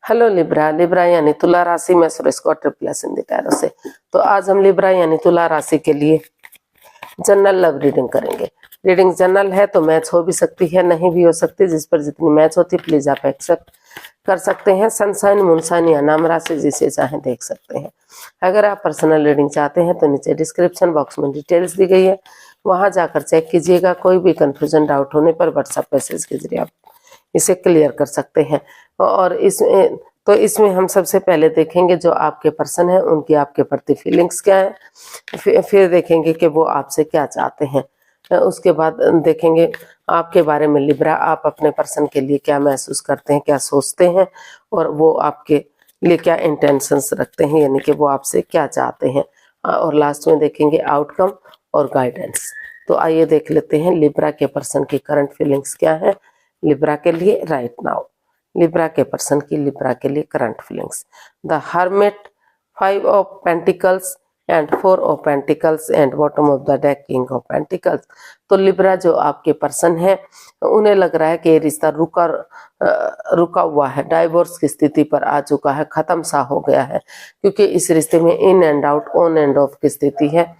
Hello Libra. Libra यानी तुला राशि में सुरेश को ट्रिपल हिंदी टैरो से। तो आज हम लिब्रा यानी तुला राशि के लिए जनरल लव रीडिंग करेंगे। रीडिंग जनरल है तो मैच हो भी सकती है, नहीं भी हो सकती। जिस पर जितनी मैच होती प्लीज आप एक्सेप्ट कर सकते हैं। सनसाइन, मूनसाइन या नाम राशि जिसे चाहें देख सकते हैं। अगर आप पर्सनल रीडिंग चाहते हैं तो नीचे डिस्क्रिप्शन बॉक्स में डिटेल्स दी गई है, वहां जाकर चेक कीजिएगा। कोई भी कंफ्यूजन डाउट होने पर व्हाट्सएप मैसेज के जरिए आप इसे क्लियर कर सकते हैं। और इसमें हम सबसे पहले देखेंगे जो आपके पर्सन है उनकी आपके प्रति फीलिंग्स क्या है, फिर देखेंगे कि वो आपसे क्या चाहते हैं। उसके बाद देखेंगे आपके बारे में लिब्रा, आप अपने पर्सन के लिए क्या महसूस करते हैं, क्या सोचते हैं और वो आपके लिए क्या इंटेंशंस रखते हैं, यानी कि वो आपसे क्या चाहते हैं। और लास्ट में देखेंगे आउटकम और गाइडेंस। तो आइए देख लेते हैं लिब्रा के पर्सन की करंट फीलिंग्स क्या है लिब्रा के लिए राइट नाउ। लिब्रा के पर्सन की लिब्रा के लिए current feelings, the hermit, 5 of pentacles and 4 of pentacles and bottom of the deck king of pentacles. तो लिब्रा जो आपके पर्सन है उन्हें लग रहा है कि ये रिश्ता रुका हुआ है, डाइवोर्स की स्थिति पर आ चुका है, खत्म सा हो गया है, क्योंकि इस रिश्ते में in and out, on end of की स्थिति है।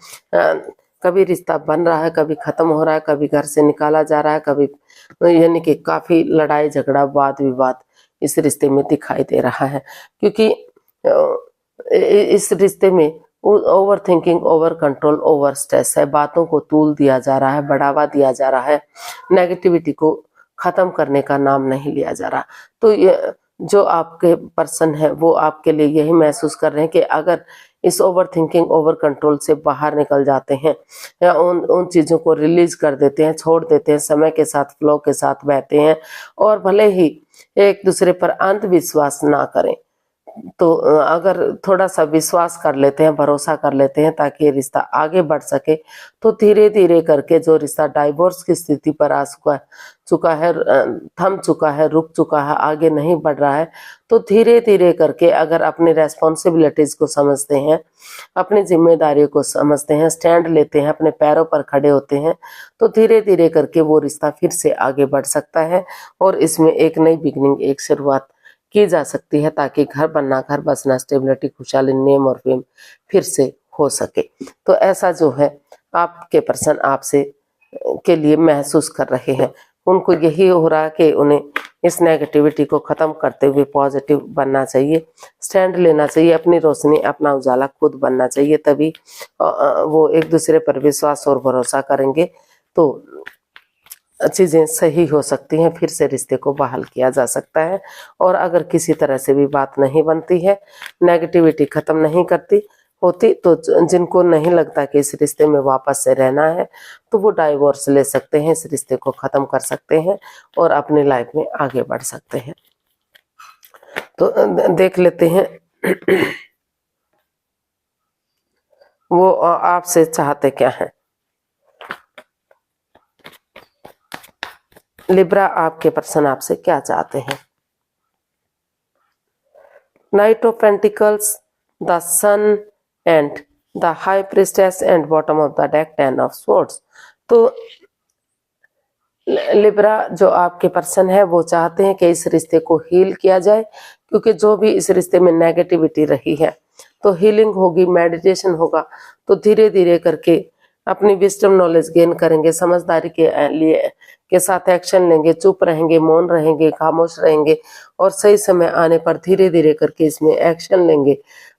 कभी रिश्ता बन रहा है, कभी खत्म हो रहा है, कभी घर से निकाला जा रहा है, कभी यानी कि काफी लड़ाई झगड़ा वाद विवाद इस रिश्ते में दिखाई दे रहा है। क्योंकि इस रिश्ते में over thinking, over control, over stress है। बातों को तूल दिया जा रहा है, बढ़ावा दिया जा रहा है, नेगेटिविटी को खत्म करने का नाम नहीं लिया जा रहा। तो ये जो आपके पर्सन है वो आपके लिए यही महसूस कर रहे हैं कि अगर इस ओवर थिंकिंग, ओवर कंट्रोल से बाहर निकल जाते हैं या उन चीज़ों को रिलीज कर देते हैं, छोड़ देते हैं, समय के साथ फ्लो के साथ बहते हैं और भले ही एक दूसरे पर अंधविश्वास ना करें, तो अगर थोड़ा सा विश्वास कर लेते हैं, भरोसा कर लेते हैं ताकि ये रिश्ता आगे बढ़ सके, तो धीरे धीरे करके जो रिश्ता डाइवोर्स की स्थिति पर आ चुका है, थम चुका है, रुक चुका है, आगे नहीं बढ़ रहा है, तो धीरे धीरे करके अगर अपनी रेस्पॉन्सिबिलिटीज को समझते हैं, अपनी जिम्मेदारियों को समझते हैं, स्टैंड लेते हैं, अपने पैरों पर खड़े होते हैं, तो धीरे धीरे करके वो रिश्ता फिर से आगे बढ़ सकता है और इसमें एक नई बिगनिंग, एक शुरुआत की जा सकती है ताकि घर बनना, घर बसना, स्टेबिलिटी, खुशहाली, नेम और फेम फिर से हो सके। तो ऐसा जो है आपके पर्सन आपसे के लिए महसूस कर रहे हैं। उनको यही हो रहा है कि उन्हें इस नेगेटिविटी को खत्म करते हुए पॉजिटिव बनना चाहिए, स्टैंड लेना चाहिए, अपनी रोशनी, अपना उजाला खुद बनना चाहिए, तभी वो एक दूसरे पर विश्वास और भरोसा करेंगे तो चीज़ें सही हो सकती हैं, फिर से रिश्ते को बहाल किया जा सकता है। और अगर किसी तरह से भी बात नहीं बनती है, नेगेटिविटी खत्म नहीं होती, तो जिनको नहीं लगता कि इस रिश्ते में वापस से रहना है तो वो डाइवोर्स ले सकते हैं, इस रिश्ते को ख़त्म कर सकते हैं और अपनी लाइफ में आगे बढ़ सकते हैं। तो देख लेते हैं वो आपसे चाहते क्या हैं। लिब्रा, आपके पर्सन आपसे क्या चाहते हैं। Knight of pentacles, the sun and the high priestess and bottom of the deck 10 of swords. तो लिब्रा जो आपके पर्सन है वो चाहते हैं कि इस रिश्ते को हील किया जाए, क्योंकि जो भी इस रिश्ते में नेगेटिविटी रही है तो हीलिंग होगी, मेडिटेशन होगा, तो धीरे धीरे करके अपनी विजडम नॉलेज गेन करेंगे, समझदारी के साथ एक्शन लेंगे, चुप रहेंगे, मौन रहेंगे, खामोश रहेंगे और सही समय आने पर धीरे धीरे करके इसमें एक्शन लेंगे।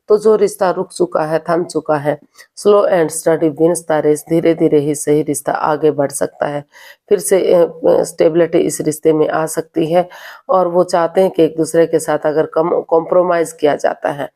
तो जो रिश्ता रुक चुका है, थम चुका है, slow and steady wins the race, धीरे धीरे ही सही रिश्ता आगे बढ़ सकता है, फिर से स्टेबिलिटी इस रिश्ते में आ सकती है। और वो चाहते हैं कि एक दूसरे के साथ अगर कॉम्प्रोमाइज किया जाता है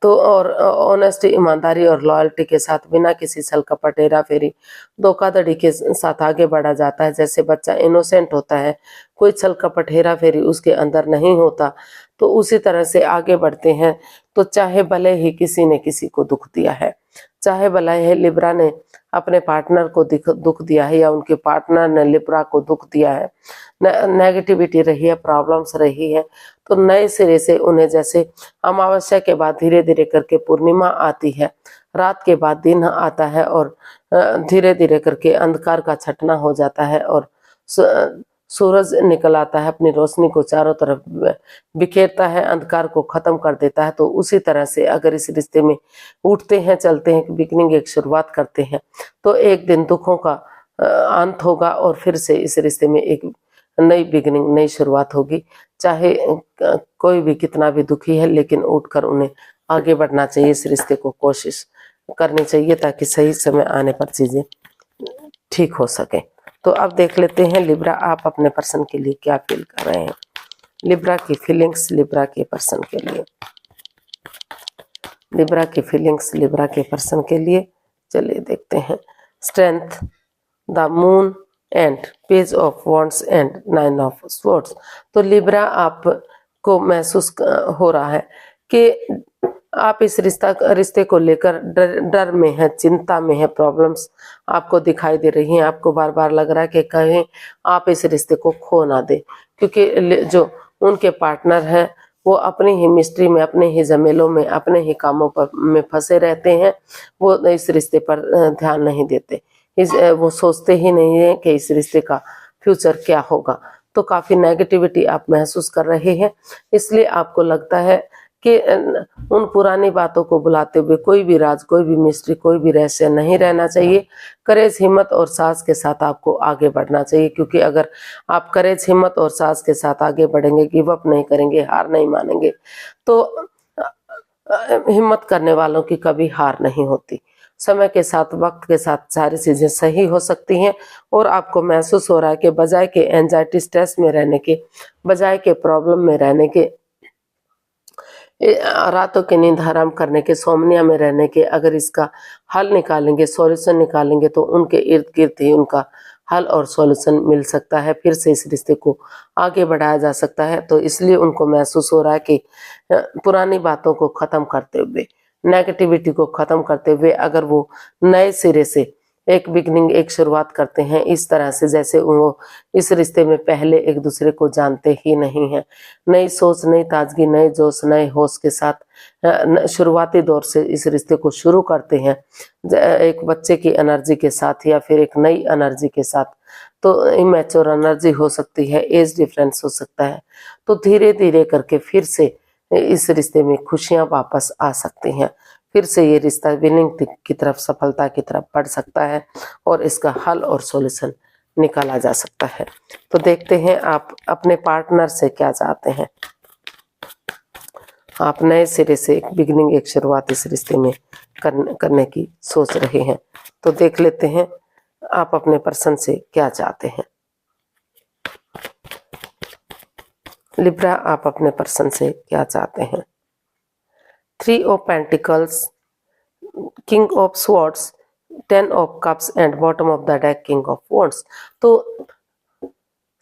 तो, और ऑनेस्टी, ईमानदारी और लॉयल्टी के साथ, बिना किसी छल कपट, हेरा फेरी, धोखाधड़ी के साथ आगे बढ़ा जाता है। जैसे बच्चा इनोसेंट होता है, कोई छल कपट, हेरा फेरी उसके अंदर नहीं होता, तो उसी तरह से आगे बढ़ते हैं। तो चाहे भले ही किसी ने किसी को दुख दिया है, चाहे भले ही लिब्रा ने अपने पार्टनर को दुख दिया है या उनके पार्टनर ने लिब्रा को दुख दिया है, नेगेटिविटी रही है, प्रॉब्लम्स रही है, तो नए सिरे से उन्हें, जैसे अमावस्या के बाद धीरे धीरे करके पूर्णिमा आती है, रात के बाद दिन आता है और धीरे धीरे करके अंधकार का छटना हो जाता है और सूरज निकल आता है, अपनी रोशनी को चारों तरफ बिखेरता है, अंधकार को खत्म कर देता है। तो उसी तरह से अगर इस रिश्ते में उठते हैं, चलते हैं, बिगिनिंग एक शुरुआत करते हैं, तो एक दिन दुखों का अंत होगा और फिर से इस रिश्ते में एक नई बिगिनिंग, नई शुरुआत होगी। चाहे कोई भी कितना भी दुखी है, लेकिन उठकर उन्हें आगे बढ़ना चाहिए, इस रिश्ते को कोशिश करनी चाहिए ताकि सही समय आने पर चीजें ठीक हो सके। तो अब देख लेते हैं लिब्रा, आप अपने पर्सन के लिए क्या फील कर रहे हैं। लिब्रा की फीलिंग्स लिब्रा के पर्सन के लिए, लिब्रा की फीलिंग्स लिब्रा के पर्सन के लिए। चलिए देखते हैं। Strength, the moon and page of wands and 9 of swords. तो लिब्रा आपको महसूस हो रहा है कि आप इस रिश्ते को लेकर डर में है, चिंता में है, प्रॉब्लम्स आपको दिखाई दे रही हैं। आपको बार बार लग रहा है कि कहीं आप इस रिश्ते को खो ना दे, क्योंकि जो उनके पार्टनर हैं वो अपनी ही मिस्ट्री में, अपने ही झमेलों में, अपने ही कामों पर में फंसे रहते हैं। वो इस रिश्ते पर ध्यान नहीं देते, वो सोचते ही नहीं है कि इस रिश्ते का फ्यूचर क्या होगा। तो काफी नेगेटिविटी आप महसूस कर रहे हैं, इसलिए आपको लगता है कि उन पुरानी बातों को बुलाते हुए कोई भी राज, कोई भी मिस्ट्री, कोई भी रहस्य नहीं रहना चाहिए। करेज, हिम्मत और साहस के साथ आपको आगे बढ़ना चाहिए, क्योंकि अगर आप करेज, हिम्मत और साहस के साथ आगे बढ़ेंगे, गिव अप नहीं करेंगे, हार नहीं मानेंगे, तो हिम्मत करने वालों की कभी हार नहीं होती। समय के साथ, वक्त के साथ सारी चीजें सही हो सकती हैं और आपको महसूस हो रहा है कि बजाय के एंजाइटी, स्ट्रेस में रहने के, बजाय के प्रॉब्लम में रहने के, रातों की नींद हराम करने के, सोमनिया में रहने के, अगर इसका हल निकालेंगे, सॉल्यूशन निकालेंगे, तो उनके इर्द गिर्द ही उनका हल और सॉल्यूशन मिल सकता है। फिर से इस रिश्ते को आगे बढ़ाया जा सकता है। तो इसलिए उनको महसूस हो रहा है कि पुरानी बातों को खत्म करते हुए, नेगेटिविटी को खत्म करते हुए, अगर वो नए सिरे से एक बिगनिंग, एक शुरुआत करते हैं, इस तरह से जैसे वो इस रिश्ते में पहले एक दूसरे को जानते ही नहीं हैं, नई सोच, नई ताजगी, नए जोश, नए होश के साथ शुरुआती दौर से इस रिश्ते को शुरू करते हैं, एक बच्चे की एनर्जी के साथ या फिर एक नई एनर्जी के साथ। तो इमेच्योर एनर्जी हो सकती है, एज डिफरेंस हो सकता है। तो धीरे धीरे करके फिर से इस रिश्ते में खुशियां वापस आ सकती हैं, फिर से ये रिश्ता विनिंग की तरफ, सफलता की तरफ बढ़ सकता है और इसका हल और सॉल्यूशन निकाला जा सकता है। तो देखते हैं आप अपने पार्टनर से क्या चाहते हैं। आप नए सिरे से एक बिगिनिंग, एक शुरुआत इस रिश्ते में करने की सोच रहे हैं। तो देख लेते हैं आप अपने पर्सन से क्या चाहते हैं। लिब्रा, आप अपने पर्सन से क्या चाहते हैं। 3 of pentacles, king of swords, 10 of cups and bottom of the deck king of wands. तो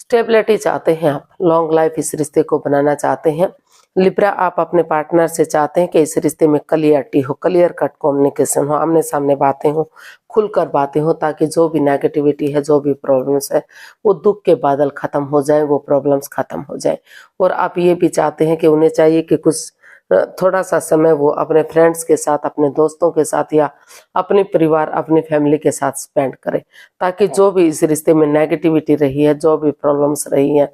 स्टेबिलिटी चाहते हैं आप, लॉन्ग लाइफ इस रिश्ते को बनाना चाहते हैं। लिब्रा, आप अपने पार्टनर से चाहते हैं कि इस रिश्ते में क्लियरिटी हो, क्लियर कट कम्युनिकेशन हो, आमने सामने बातें हो, खुलकर बातें हो, ताकि जो भी नेगेटिविटी है, जो भी प्रॉब्लम्स है, वो दुख के बादल खत्म हो जाए, वो प्रॉब्लम्स खत्म हो जाए। और आप ये भी चाहते हैं कि उन्हें चाहिए कि कुछ थोड़ा सा समय वो अपने फ्रेंड्स के साथ, अपने दोस्तों के साथ या अपने परिवार, अपनी फैमिली के साथ स्पेंड करें, ताकि जो भी इस रिश्ते में नेगेटिविटी रही है, जो भी प्रॉब्लम्स रही हैं,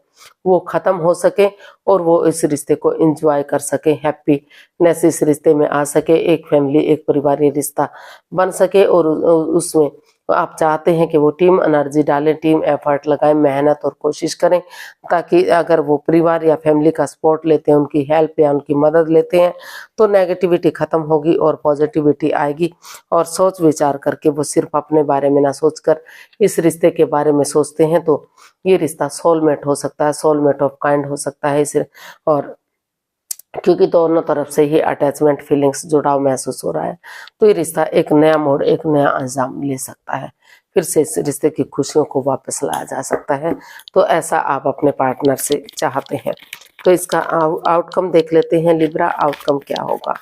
वो खत्म हो सके और वो इस रिश्ते को एंजॉय कर सके, हैप्पीनेस इस रिश्ते में आ सके, एक फैमिली, एक परिवार रिश्ता बन सके। और उसमें आप चाहते हैं कि वो टीम एनर्जी डालें, टीम एफर्ट लगाएं, मेहनत और कोशिश करें, ताकि अगर वो परिवार या फैमिली का सपोर्ट लेते हैं, उनकी हेल्प या उनकी मदद लेते हैं, तो नेगेटिविटी खत्म होगी और पॉजिटिविटी आएगी। और सोच विचार करके वो सिर्फ अपने बारे में ना सोचकर इस रिश्ते के बारे में सोचते हैं, तो ये रिश्ता सोलमेट हो सकता है, सोलमेट ऑफ काइंड हो सकता है इसे। और क्योंकि दोनों तरफ से ही अटैचमेंट, फीलिंग्स, जुड़ाव महसूस हो रहा है, तो ये रिश्ता एक नया मोड़, एक नया अंजाम ले सकता है। फिर से इस रिश्ते की खुशियों को वापस लाया जा सकता है। तो ऐसा आप अपने पार्टनर से चाहते हैं। तो इसका आउटकम देख लेते हैं। लिब्रा, आउटकम क्या होगा,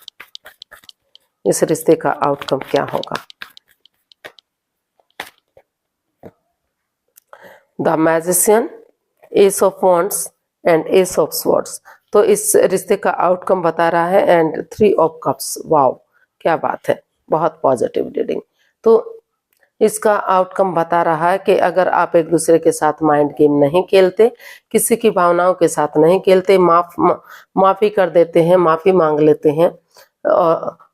इस रिश्ते का आउटकम क्या होगा। The magician, S of wands and S of swords. तो इस रिश्ते का आउटकम बता रहा है एंड 3 ऑफ कप्स। वाओ, क्या बात है, बहुत पॉजिटिव रीडिंग। तो इसका आउटकम बता रहा है कि अगर आप एक दूसरे के साथ माइंड गेम नहीं खेलते, किसी की भावनाओं के साथ नहीं खेलते, माफी कर देते हैं, माफी मांग लेते हैं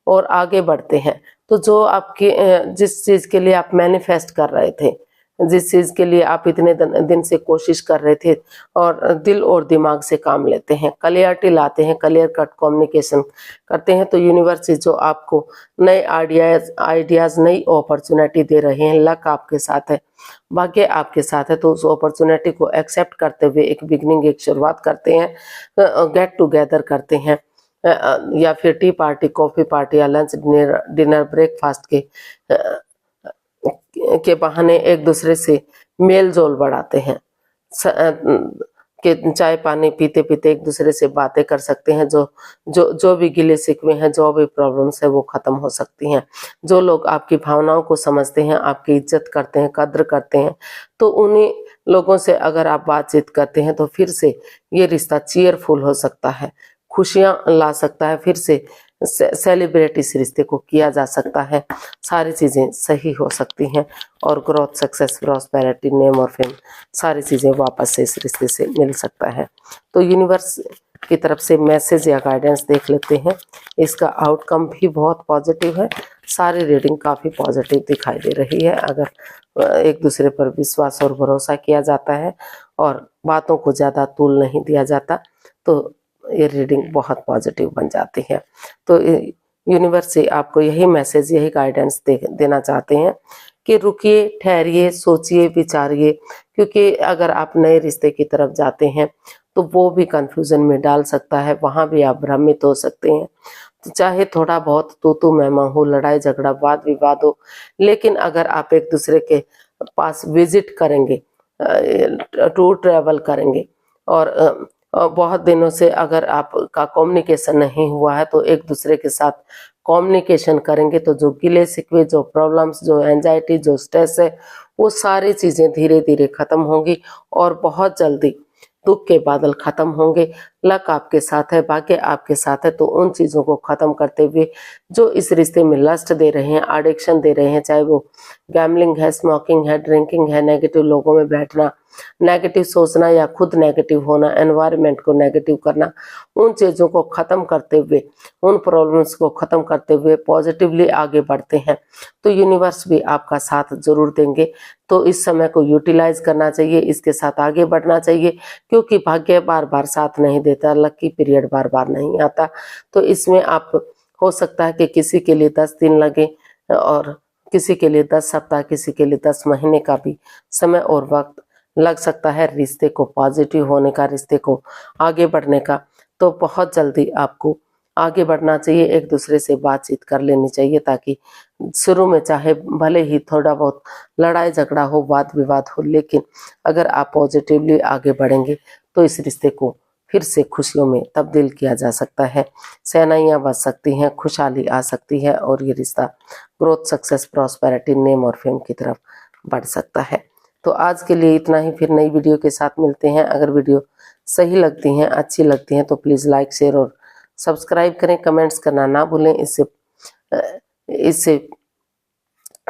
और आगे बढ़ते हैं, तो जो आपकी जिस चीज के लिए आप मैनिफेस्ट कर रहे थे, जिस चीज के लिए आप इतने दिन से कोशिश कर रहे थे, और दिल और दिमाग से काम लेते हैं, क्लियरिटी लाते हैं, क्लियर कट कम्युनिकेशन करते हैं, तो यूनिवर्स जो आपको नए आइडियाज नई अपॉर्चुनिटी दे रहे हैं, लक आपके साथ है, भाग्य आपके साथ है, तो उस अपॉर्चुनिटी को एक्सेप्ट करते हुए एक बिगनिंग, एक शुरुआत करते हैं, गेट टुगेदर करते हैं, या फिर टी पार्टी, कॉफी पार्टी या लंच डिनर ब्रेकफास्ट के बहाने एक दूसरे से मेल जोल बढ़ाते हैं, कि चाय पानी पीते पीते एक दूसरे से बातें कर सकते हैं, जो भी गिले शिकवे हैं, जो भी प्रॉब्लम्स है वो खत्म हो सकती हैं। जो लोग आपकी भावनाओं को समझते हैं, आपकी इज्जत करते हैं, कद्र करते हैं, तो उन्हीं लोगों से अगर आप बातचीत करते हैं तो फिर से ये रिश्ता चीयरफुल हो सकता है, खुशियां ला सकता है, फिर से सेलिब्रेट इस रिश्ते को किया जा सकता है, सारी चीजें सही हो सकती हैं, और ग्रोथ, सक्सेस, प्रॉस्पेरिटी, नेम और फेम, सारी चीजें वापस से इस रिश्ते से मिल सकता है। तो यूनिवर्स की तरफ से मैसेज या गाइडेंस देख लेते हैं। इसका आउटकम भी बहुत पॉजिटिव है, सारी रीडिंग काफी पॉजिटिव दिखाई दे रही है। अगर एक दूसरे पर विश्वास और भरोसा किया जाता है और बातों को ज्यादा तूल नहीं दिया जाता, तो ये रीडिंग बहुत पॉजिटिव बन जाती है। तो यूनिवर्स से आपको यही मैसेज, यही गाइडेंस देना चाहते हैं कि रुकिए, ठहरिए, सोचिए, विचारिए, क्योंकि अगर आप नए रिश्ते की तरफ जाते हैं तो वो भी कंफ्यूजन में डाल सकता है, वहां भी आप भ्रमित हो सकते हैं। तो चाहे थोड़ा बहुत तू मैं हो, लड़ाई झगड़ा, वाद विवाद हो, लेकिन अगर आप एक दूसरे के पास विजिट करेंगे, टूर ट्रैवल करेंगे, और बहुत दिनों से अगर आपका कम्युनिकेशन नहीं हुआ है, तो एक दूसरे के साथ कम्युनिकेशन करेंगे, तो जो गिले शिकवे, जो प्रॉब्लम्स, जो एंजाइटी, जो स्ट्रेस है, वो सारी चीजें धीरे धीरे खत्म होंगी, और बहुत जल्दी दुख के बादल खत्म होंगे। लक आपके साथ है, भाग्य आपके साथ है, तो उन चीजों को खत्म करते हुए जो इस रिश्ते में लस्ट दे रहे हैं, एडिक्शन दे रहे हैं, चाहे वो गैम्बलिंग है, स्मोकिंग है, ड्रिंकिंग है, नेगेटिव लोगों में बैठना, नेगेटिव सोचना या खुद नेगेटिव होना, एनवायरनमेंट को नेगेटिव करना, उन चीजों को खत्म करते हुए, उन प्रॉब्लम्स को खत्म करते हुए पॉजिटिवली आगे बढ़ते हैं, तो यूनिवर्स भी आपका साथ जरूर देंगे। तो इस समय को यूटिलाइज करना चाहिए, इसके साथ आगे बढ़ना चाहिए, क्योंकि भाग्य बार बार साथ नहीं देता, लकी पीरियड बार बार नहीं आता। तो इसमें आप, हो सकता है कि किसी के लिए 10 दिन लगे, और किसी के लिए 10 सप्ताह, किसी के लिए 10 महीने का भी समय और वक्त लग सकता है रिश्ते को पॉजिटिव होने का, रिश्ते को आगे बढ़ने का। तो बहुत जल्दी आपको आगे बढ़ना चाहिए, एक दूसरे से बातचीत कर लेनी चाहिए, ताकि शुरू में चाहे भले ही थोड़ा बहुत लड़ाई झगड़ा हो, वाद विवाद हो, लेकिन अगर आप पॉजिटिवली आगे बढ़ेंगे तो इस रिश्ते को फिर से खुशियों में तब्दील किया जा सकता है, सेनाइयाँ बच सकती हैं, खुशहाली आ सकती है, और ये रिश्ता ग्रोथ, सक्सेस, प्रॉस्पेरिटी, नेम और फेम की तरफ बढ़ सकता है। तो आज के लिए इतना ही, फिर नई वीडियो के साथ मिलते हैं। अगर वीडियो सही लगती हैं, अच्छी लगती हैं, तो प्लीज़ लाइक, शेयर और सब्सक्राइब करें, कमेंट्स करना ना भूलें, इससे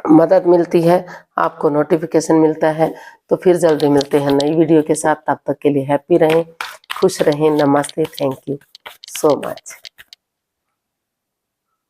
मदद मिलती है, आपको नोटिफिकेशन मिलता है। तो फिर जल्दी मिलते हैं नई वीडियो के साथ, तब तक के लिए हैप्पी रहें, खुश रहें। नमस्ते, थैंक यू सो मच।